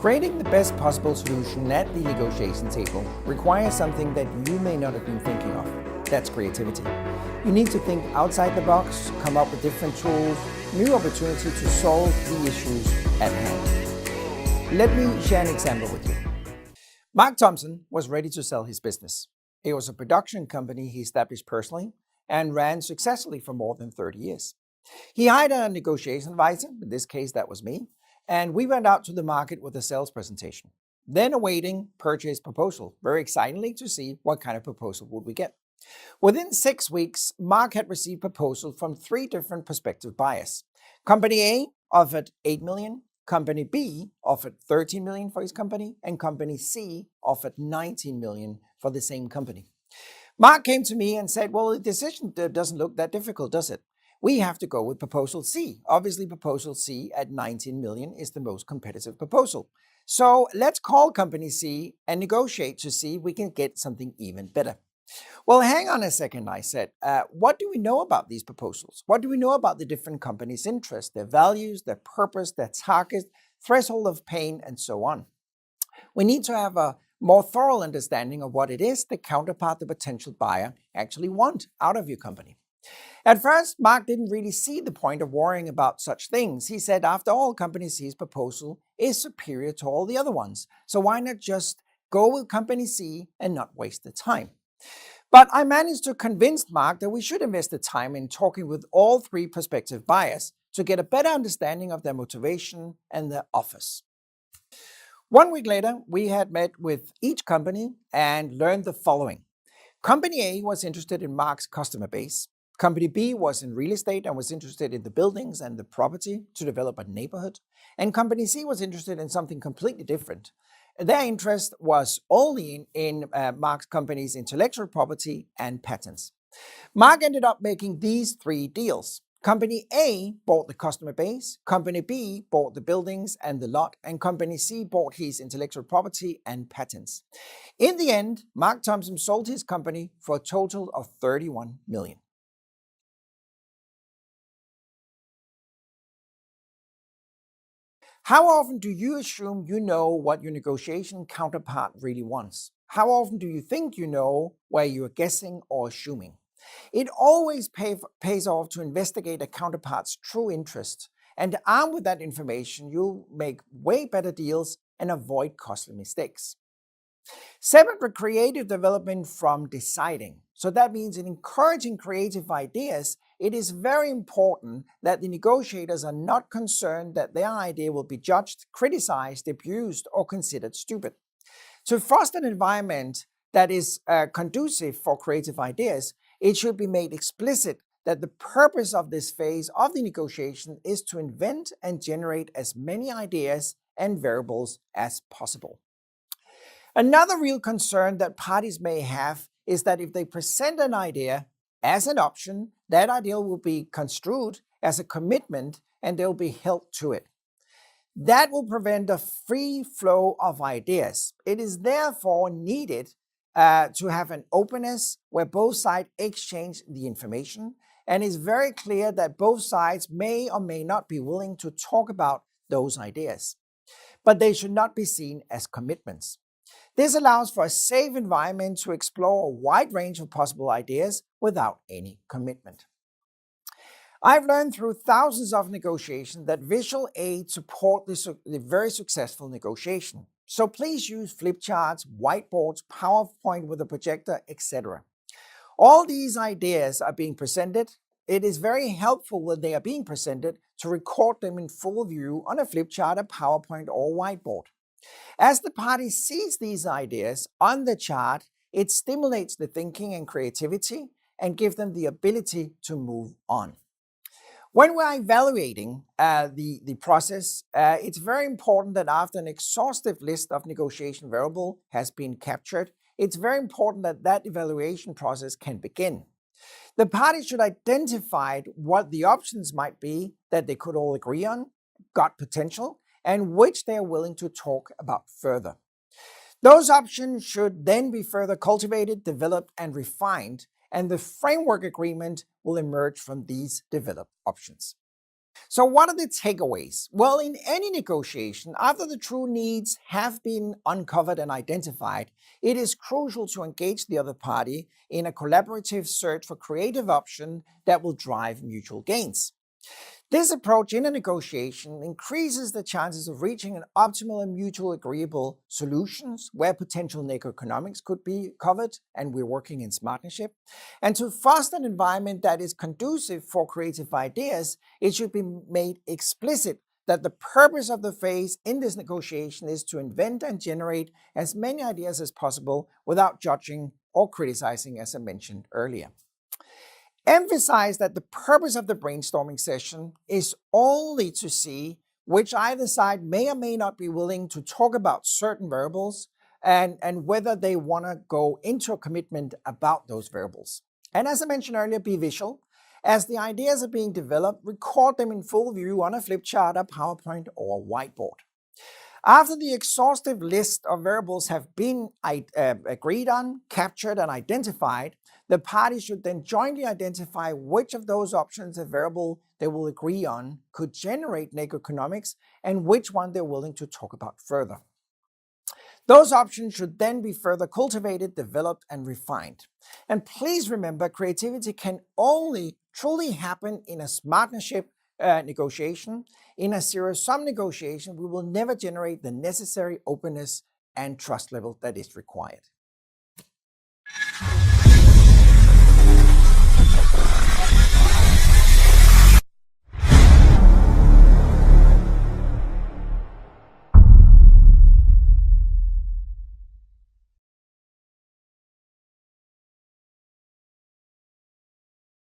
Creating the best possible solution at the negotiation table requires something that you may not have been thinking of. That's creativity. You need to think outside the box, come up with different tools, new opportunity to solve the issues at hand. Let me share an example with you. Mark Thompson was ready to sell his business. It was a production company he established personally and ran successfully for more than 30 years. He hired a negotiation advisor, in this case that was me, and we went out to the market with a sales presentation. Then awaiting purchase proposal, very excitingly to see what kind of proposal would we get. Within 6 weeks, Mark had received proposals from 3 different prospective buyers. Company A offered 8 million, Company B offered 13 million for his company, and Company C offered 19 million for the same company. Mark came to me and said, well, the decision doesn't look that difficult, does it? We have to go with proposal C. Obviously, proposal C at 19 million is the most competitive proposal. So let's call Company C and negotiate to see if we can get something even better. Well, hang on a second, I said. What do we know about these proposals? What do we know about the different companies' interests, their values, their purpose, their target, threshold of pain, and so on? We need to have a more thorough understanding of what it is the counterpart, the potential buyer, actually want out of your company. At first, Mark didn't really see the point of worrying about such things. He said, after all, Company C's proposal is superior to all the other ones. So why not just go with Company C and not waste the time? But I managed to convince Mark that we should invest the time in talking with all 3 prospective buyers to get a better understanding of their motivation and their offers. 1 week later, we had met with each company and learned the following. Company A was interested in Mark's customer base. Company B was in real estate and was interested in the buildings and the property to develop a neighborhood. And Company C was interested in something completely different. Their interest was only in Mark's company's intellectual property and patents. Mark ended up making these 3 deals. Company A bought the customer base, Company B bought the buildings and the lot, and Company C bought his intellectual property and patents. In the end, Mark Thompson sold his company for a total of 31 million. How often do you assume you know what your negotiation counterpart really wants? How often do you think you know where you are guessing or assuming? It always pays off to investigate a counterpart's true interest, and armed with that information, you'll make way better deals and avoid costly mistakes. Separate creative development from deciding. So that means in encouraging creative ideas, it is very important that the negotiators are not concerned that their idea will be judged, criticized, abused, or considered stupid. To foster an environment that is conducive for creative ideas, it should be made explicit that the purpose of this phase of the negotiation is to invent and generate as many ideas and variables as possible. Another real concern that parties may have is that if they present an idea as an option, that idea will be construed as a commitment and they'll be held to it. That will prevent a free flow of ideas. It is therefore needed to have an openness where both sides exchange the information, and it's very clear that both sides may or may not be willing to talk about those ideas. But they should not be seen as commitments. This allows for a safe environment to explore a wide range of possible ideas without any commitment. I've learned through thousands of negotiations that visual aids support the very successful negotiation. So please use flip charts, whiteboards, PowerPoint with a projector, etc. All these ideas are being presented. It is very helpful when they are being presented to record them in full view on a flip chart, a PowerPoint, or whiteboard. As the party sees these ideas on the chart, it stimulates the thinking and creativity and gives them the ability to move on. When we're evaluating the process, it's very important that after an exhaustive list of negotiation variables has been captured, it's very important that that evaluation process can begin. The parties should identify what the options might be that they could all agree on, got potential, and which they are willing to talk about further. Those options should then be further cultivated, developed, and refined, and the framework agreement will emerge from these developed options. So what are the takeaways? Well, in any negotiation, after the true needs have been uncovered and identified, it is crucial to engage the other party in a collaborative search for creative options that will drive mutual gains. This approach in a negotiation increases the chances of reaching an optimal and mutually agreeable solutions where potential economics could be covered, and we're working in SMARTnership. And to foster an environment that is conducive for creative ideas, it should be made explicit that the purpose of the phase in this negotiation is to invent and generate as many ideas as possible without judging or criticizing, as I mentioned earlier. Emphasize that the purpose of the brainstorming session is only to see which either side may or may not be willing to talk about certain variables and whether they want to go into a commitment about those variables. And as I mentioned earlier, be visual. As the ideas are being developed, record them in full view on a flip chart, a PowerPoint, or a whiteboard. After the exhaustive list of variables have been agreed on, captured, and identified, the parties should then jointly identify which of those options a variable they will agree on could generate economics and which one they're willing to talk about further. Those options should then be further cultivated, developed, and refined. And please remember, creativity can only truly happen in a SMARTnership negotiation. In a zero-sum negotiation, we will never generate the necessary openness and trust level that is required.